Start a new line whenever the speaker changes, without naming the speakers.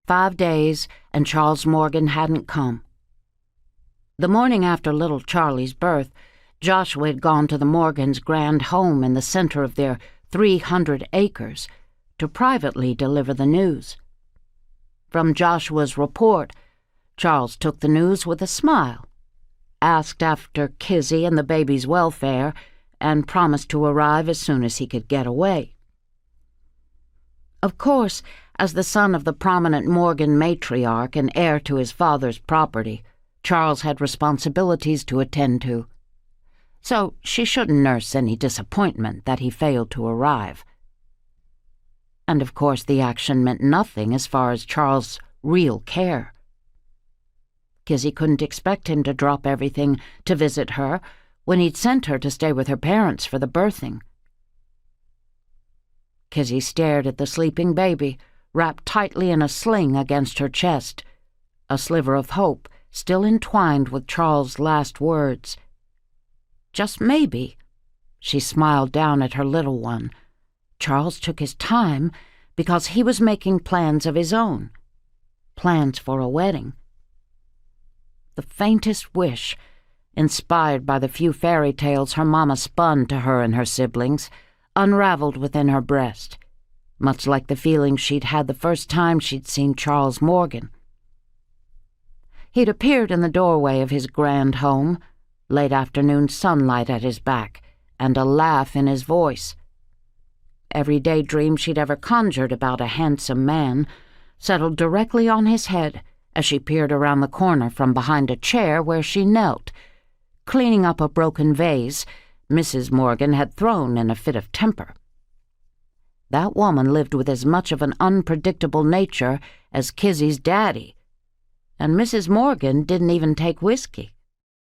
5 days, and Charles Morgan hadn't come. The morning after little Charlie's birth, Joshua had gone to the Morgans' grand home in the center of their 300 acres to privately deliver the news. From Joshua's report, Charles took the news with a smile, asked after Kizzie and the baby's welfare, and promised to arrive as soon as he could get away. Of course, as the son of the prominent Morgan matriarch and heir to his father's property, Charles had responsibilities to attend to, so she shouldn't nurse any disappointment that he failed to arrive. And of course the action meant nothing as far as Charles' real care. Kizzie couldn't expect him to drop everything to visit her when he'd sent her to stay with her parents for the birthing. Kizzie stared at the sleeping baby, wrapped tightly in a sling against her chest, a sliver of hope still entwined with Charles' last words. Just maybe, she smiled down at her little one, Charles took his time because he was making plans of his own, plans for a wedding. The faintest wish, inspired by the few fairy tales her mama spun to her and her siblings, unraveled within her breast, much like the feeling she'd had the first time she'd seen Charles Morgan. He'd appeared in the doorway of his grand home, late afternoon sunlight at his back, and a laugh in his voice. Every daydream she'd ever conjured about a handsome man settled directly on his head as she peered around the corner from behind a chair where she knelt, cleaning up a broken vase Mrs. Morgan had thrown in a fit of temper. That woman lived with as much of an unpredictable nature as Kizzie's daddy, and Mrs. Morgan didn't even take whiskey.